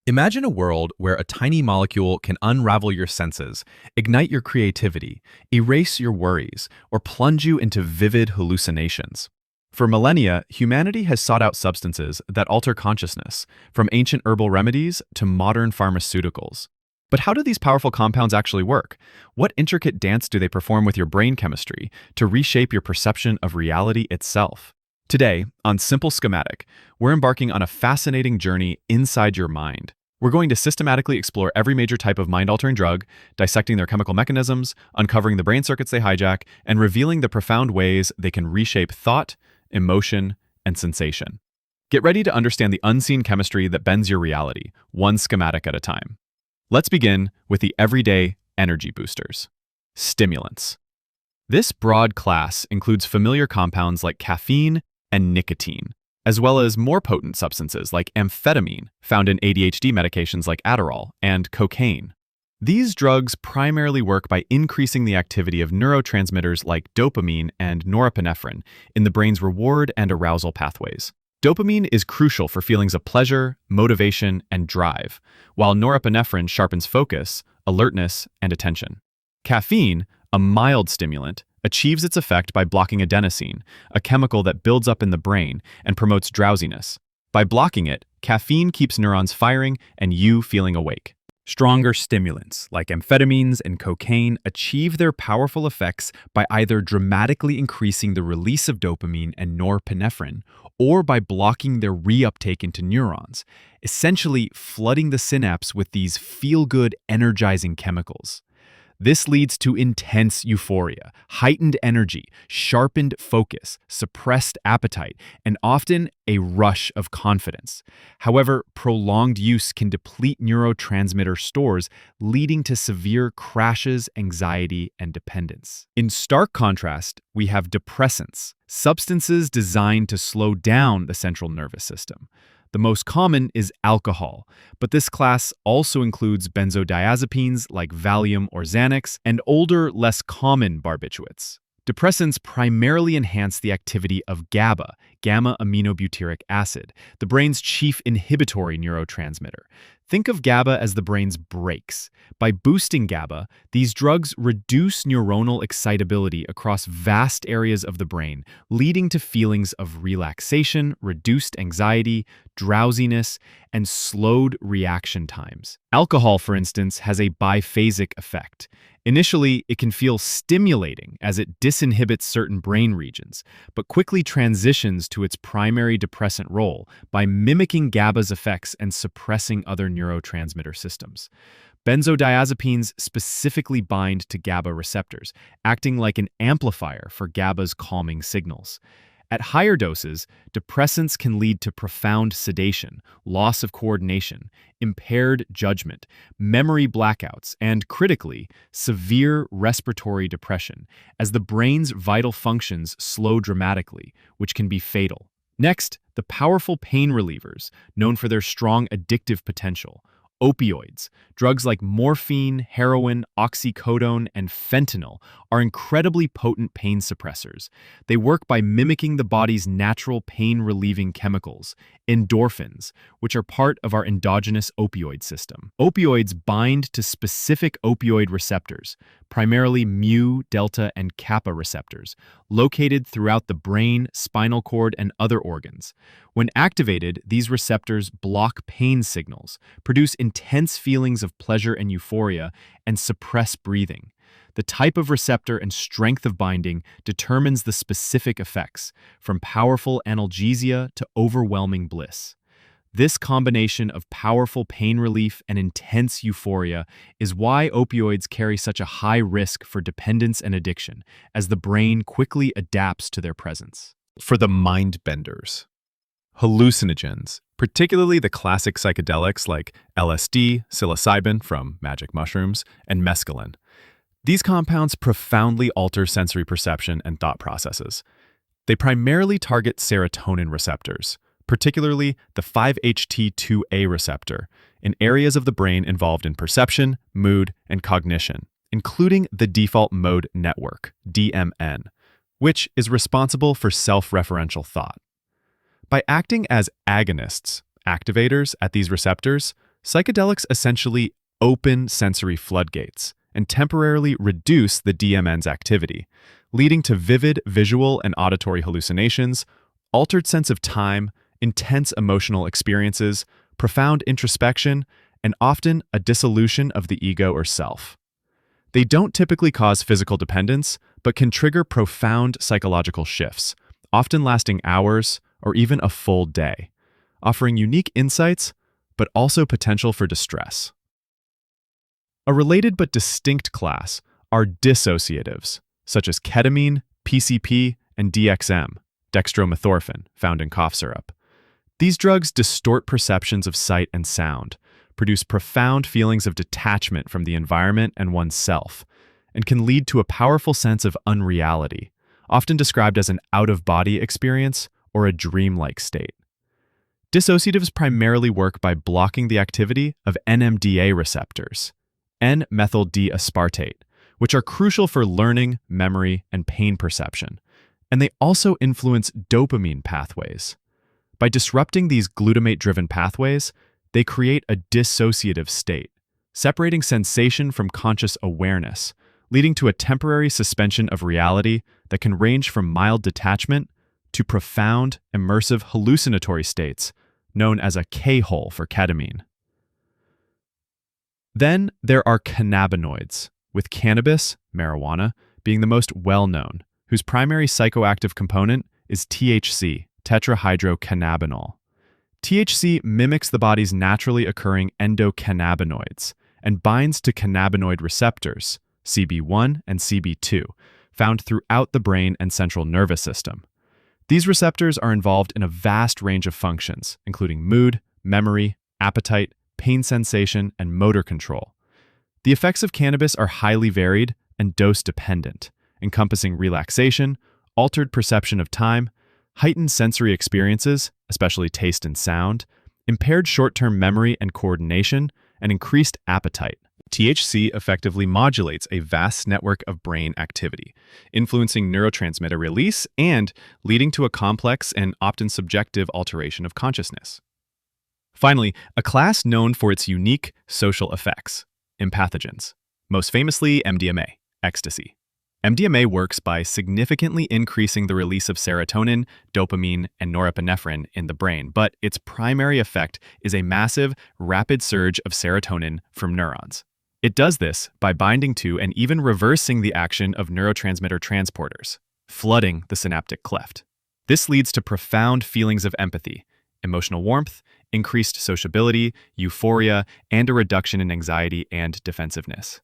Imagine a world where a tiny molecule can unravel your senses, ignite your creativity, erase your worries, or plunge you into vivid hallucinations. For millennia, humanity has sought out substances that alter consciousness, from ancient herbal remedies to modern pharmaceuticals. But how do these powerful compounds actually work? What intricate dance do they perform with your brain chemistry to reshape your perception of reality itself? Today, on Simple Schematic, we're embarking on a fascinating journey inside your mind. We're going to systematically explore every major type of mind-altering drug, dissecting their chemical mechanisms, uncovering the brain circuits they hijack, and revealing the profound ways they can reshape thought, emotion, and sensation. Get ready to understand the unseen chemistry that bends your reality, one schematic at a time. Let's begin with the everyday energy boosters. Stimulants. This broad class includes familiar compounds like caffeine and nicotine, as well as more potent substances like amphetamine, found in ADHD medications like Adderall, and cocaine. These drugs primarily work by increasing the activity of neurotransmitters like dopamine and norepinephrine in the brain's reward and arousal pathways. Dopamine is crucial for feelings of pleasure, motivation, and drive, while norepinephrine sharpens focus, alertness, and attention. Caffeine, a mild stimulant, achieves its effect by blocking adenosine, a chemical that builds up in the brain and promotes drowsiness. By blocking it, caffeine keeps neurons firing and you feeling awake. Stronger stimulants, like amphetamines and cocaine, achieve their powerful effects by either dramatically increasing the release of dopamine and norepinephrine, or by blocking their reuptake into neurons, essentially flooding the synapse with these feel-good, energizing chemicals. This leads to intense euphoria, heightened energy, sharpened focus, suppressed appetite, and often a rush of confidence. However, prolonged use can deplete neurotransmitter stores, leading to severe crashes, anxiety, and dependence. In stark contrast, we have depressants, substances designed to slow down the central nervous system. The most common is alcohol, but this class also includes benzodiazepines like Valium or Xanax and older, less common barbiturates. Depressants primarily enhance the activity of GABA, gamma-aminobutyric acid, the brain's chief inhibitory neurotransmitter. Think of GABA as the brain's brakes. By boosting GABA, these drugs reduce neuronal excitability across vast areas of the brain, leading to feelings of relaxation, reduced anxiety, drowsiness, and slowed reaction times. Alcohol, for instance, has a biphasic effect. Initially, it can feel stimulating as it disinhibits certain brain regions, but quickly transitions to its primary depressant role by mimicking GABA's effects and suppressing other neurotransmitter systems. Benzodiazepines specifically bind to GABA receptors, acting like an amplifier for GABA's calming signals. At higher doses, depressants can lead to profound sedation, loss of coordination, impaired judgment, memory blackouts, and, critically, severe respiratory depression, as the brain's vital functions slow dramatically, which can be fatal. Next, the powerful pain relievers, known for their strong addictive potential. Opioids, drugs like morphine, heroin, oxycodone, and fentanyl are incredibly potent pain suppressors. They work by mimicking the body's natural pain-relieving chemicals, endorphins, which are part of our endogenous opioid system. Opioids bind to specific opioid receptors, primarily mu, delta, and kappa receptors, located throughout the brain, spinal cord, and other organs. When activated, these receptors block pain signals, produce intense feelings of pleasure and euphoria, and suppress breathing. The type of receptor and strength of binding determines the specific effects, from powerful analgesia to overwhelming bliss. This combination of powerful pain relief and intense euphoria is why opioids carry such a high risk for dependence and addiction, as the brain quickly adapts to their presence. For the mind benders. Hallucinogens, particularly the classic psychedelics like LSD, psilocybin from magic mushrooms, and mescaline. These compounds profoundly alter sensory perception and thought processes. They primarily target serotonin receptors, particularly the 5-HT2A receptor, in areas of the brain involved in perception, mood, and cognition, including the default mode network, DMN, which is responsible for self-referential thought. By acting as agonists, activators at these receptors, Psychedelics essentially open sensory floodgates and temporarily reduce the DMN's activity, leading to vivid visual and auditory hallucinations, altered sense of time, intense emotional experiences, profound introspection, and often a dissolution of the ego or self. They don't typically cause physical dependence, but can trigger profound psychological shifts, often lasting hours or even a full day, offering unique insights, but also potential for distress. A related but distinct class are dissociatives, such as ketamine, PCP, and DXM, dextromethorphan, found in cough syrup. These drugs distort perceptions of sight and sound, produce profound feelings of detachment from the environment and oneself, and can lead to a powerful sense of unreality, often described as an out-of-body experience or a dreamlike state. Dissociatives primarily work by blocking the activity of NMDA receptors, N-methyl D-aspartate, which are crucial for learning, memory, and pain perception, and they also influence dopamine pathways. By disrupting these glutamate-driven pathways, they create a dissociative state, separating sensation from conscious awareness, leading to a temporary suspension of reality that can range from mild detachment to profound, immersive hallucinatory states, known as a K-hole for ketamine. Then there are cannabinoids, with cannabis, marijuana, being the most well-known, whose primary psychoactive component is THC, tetrahydrocannabinol. THC mimics the body's naturally occurring endocannabinoids and binds to cannabinoid receptors, CB1 and CB2, found throughout the brain and central nervous system. These receptors are involved in a vast range of functions, including mood, memory, appetite, pain sensation, and motor control. The effects of cannabis are highly varied and dose-dependent, encompassing relaxation, altered perception of time, heightened sensory experiences, especially taste and sound, impaired short-term memory and coordination, and increased appetite. THC effectively modulates a vast network of brain activity, influencing neurotransmitter release and leading to a complex and often subjective alteration of consciousness. Finally, a class known for its unique social effects, Impathogens, most famously MDMA, ecstasy. MDMA works by significantly increasing the release of serotonin, dopamine, and norepinephrine in the brain, but its primary effect is a massive, rapid surge of serotonin from neurons. It does this by binding to and even reversing the action of neurotransmitter transporters, flooding the synaptic cleft. This leads to profound feelings of empathy, emotional warmth, increased sociability, euphoria, and a reduction in anxiety and defensiveness.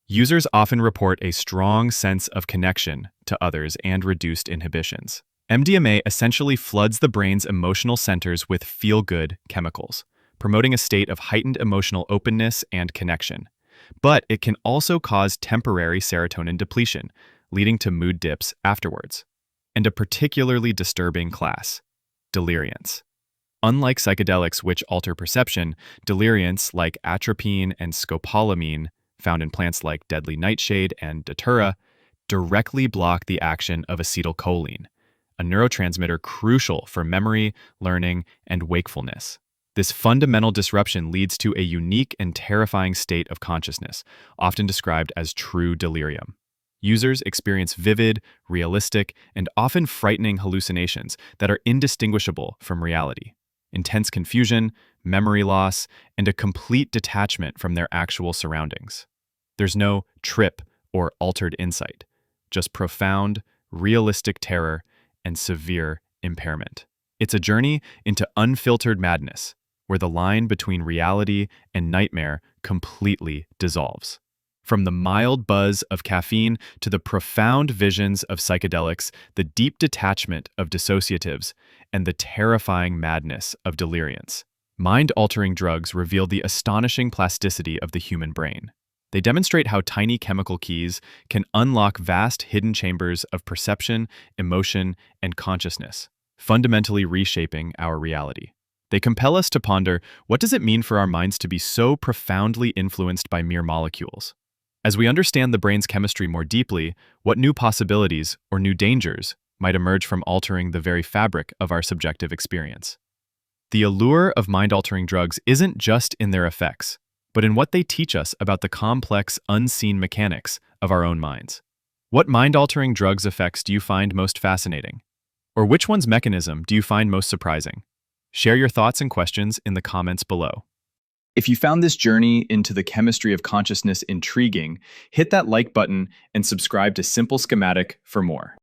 Users often report a strong sense of connection to others and reduced inhibitions. MDMA essentially floods the brain's emotional centers with feel-good chemicals, promoting a state of heightened emotional openness and connection. But it can also cause temporary serotonin depletion, leading to mood dips afterwards. And a particularly disturbing class, deliriants. Unlike psychedelics which alter perception, deliriants like atropine and scopolamine, found in plants like deadly nightshade and datura, directly block the action of acetylcholine, a neurotransmitter crucial for memory, learning, and wakefulness. This fundamental disruption leads to a unique and terrifying state of consciousness, often described as true delirium. Users experience vivid, realistic, and often frightening hallucinations that are indistinguishable from reality. Intense confusion, memory loss, and a complete detachment from their actual surroundings. There's no trip or altered insight, just profound, realistic terror and severe impairment. It's a journey into unfiltered madness, where the line between reality and nightmare completely dissolves. From the mild buzz of caffeine to the profound visions of psychedelics, the deep detachment of dissociatives, and the terrifying madness of deliriants, mind-altering drugs reveal the astonishing plasticity of the human brain. They demonstrate how tiny chemical keys can unlock vast hidden chambers of perception, emotion, and consciousness, fundamentally reshaping our reality. They compel us to ponder, what does it mean for our minds to be so profoundly influenced by mere molecules? As we understand the brain's chemistry more deeply, what new possibilities or new dangers might emerge from altering the very fabric of our subjective experience? The allure of mind-altering drugs isn't just in their effects, but in what they teach us about the complex, unseen mechanics of our own minds. What mind-altering drugs' effects do you find most fascinating? Or which one's mechanism do you find most surprising? Share your thoughts and questions in the comments below. If you found this journey into the chemistry of consciousness intriguing, hit that like button and subscribe to Simple Schematic for more.